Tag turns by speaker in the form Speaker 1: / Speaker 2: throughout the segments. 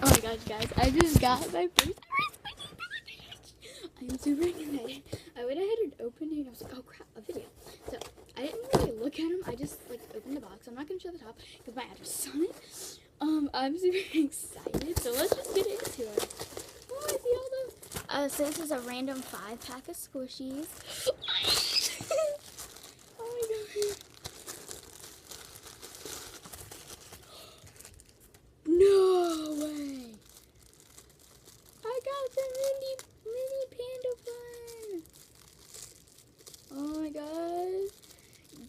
Speaker 1: Oh my gosh, guys. I just got my first I'm super excited. I went ahead and opened it and I was like, oh crap, a video. So I didn't really look at them. I just like opened the box. I'm not going to show the top because my address is on it. I'm super excited. So let's just get into it. Oh, I see all the... so this is a random 5-pack of squishies. Oh my god. No way. I got the mini panda one. Oh my god.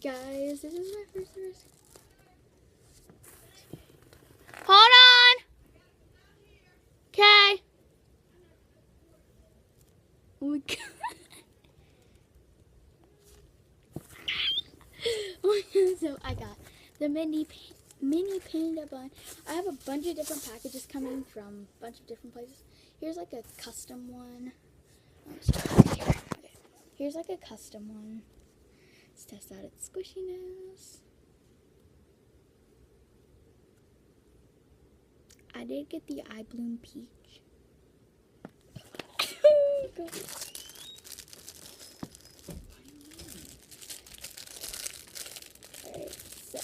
Speaker 1: Guys, this is my first risk. Hold on. Okay. Oh my god. Oh my god. So I got the mini panda bun. I have a bunch of different packages coming from a bunch of different places. Here's like a custom one. Okay. Here's like a custom one. Let's test out its squishiness. I did get the Eye Bloom Peach. Oh god. Alright, so.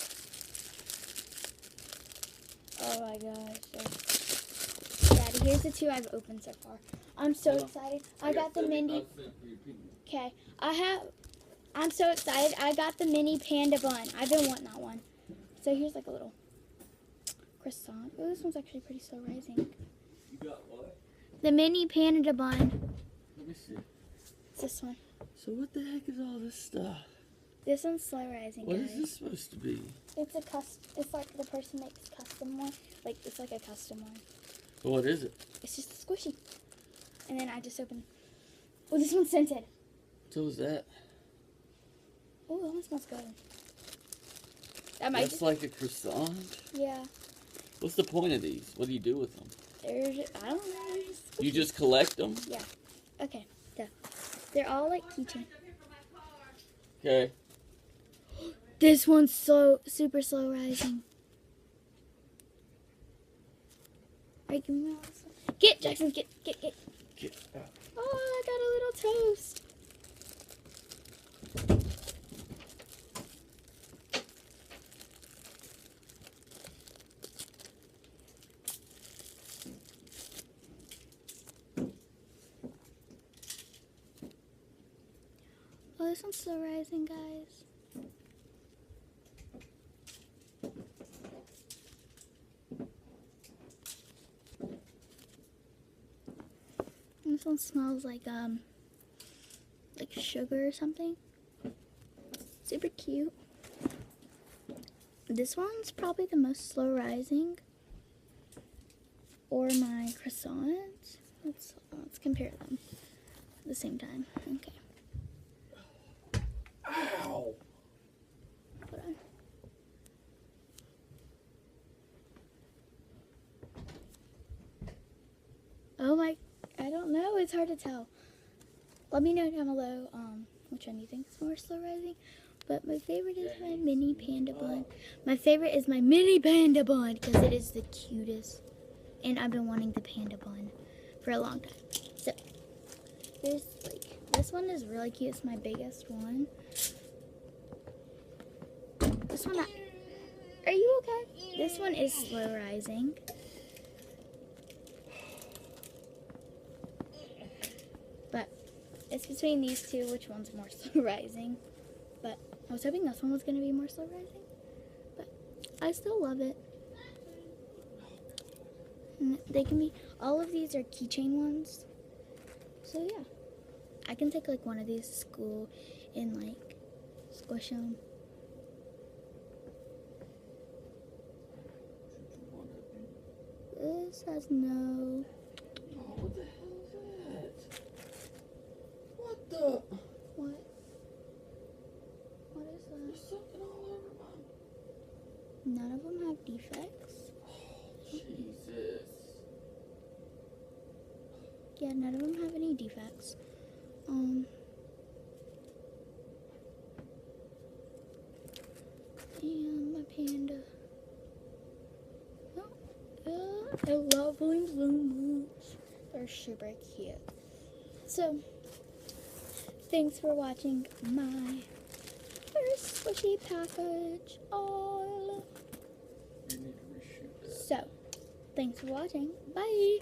Speaker 1: Oh my gosh. Daddy, here's the 2 I've opened so far. I'm so excited. I got the mini. Okay. I'm so excited. I got the mini panda bun. I've been wanting that one. So here's like a little croissant. Oh, this one's actually pretty slow rising.
Speaker 2: You got what?
Speaker 1: The mini panda bun.
Speaker 2: Let me see.
Speaker 1: It's this one.
Speaker 2: So what the heck is all this stuff?
Speaker 1: This one's slow rising,
Speaker 2: What
Speaker 1: guys.
Speaker 2: is this supposed to be?
Speaker 1: It's it's like the person makes custom one. Like it's like a custom one.
Speaker 2: Well, what is it?
Speaker 1: It's just a squishy. And then I just opened. Oh, this one's scented.
Speaker 2: So is that?
Speaker 1: Oh, that one smells good. That might
Speaker 2: That's like a croissant?
Speaker 1: Yeah.
Speaker 2: What's the point of these? What do you do with them?
Speaker 1: I don't know. They're just
Speaker 2: You
Speaker 1: squishy.
Speaker 2: just collect them?
Speaker 1: Yeah. Okay. So they're all like keychain.
Speaker 2: Okay.
Speaker 1: This one's super slow rising. Alright, give me all this one. Get, Jackson, get.
Speaker 2: Get out.
Speaker 1: Oh, I got a little toast. Oh, this one's slow rising, guys. This one smells like sugar or something. Super cute. This one's probably the most slow rising. Or my croissant. Let's compare them at the same time. Okay.
Speaker 2: Ow!
Speaker 1: Hold on. Oh my, I don't know. It's hard to tell. Let me know down below which one you think is more slow rising. But my favorite is my mini panda bun. My favorite is my mini panda bun because it is the cutest. And I've been wanting the panda bun for a long time. So, there's like, this one is really cute. It's my biggest one. This one, are you okay? This one is slow rising. But it's between these 2, which one's more slow rising. But I was hoping this one was going to be more slow rising. But I still love it. And they can be, all of these are keychain ones. So yeah. I can take like one of these to school and like squish them. This has no...
Speaker 2: Oh, what the hell is that? What the?
Speaker 1: What? What is that?
Speaker 2: There's something all over
Speaker 1: None of them have defects.
Speaker 2: my... Jesus.
Speaker 1: Yeah, none of them have any defects. And my panda. Oh, I love them so much. They're super cute. So, thanks for watching my first squishy package all.
Speaker 2: You need to reshoot that.
Speaker 1: So, thanks for watching. Bye.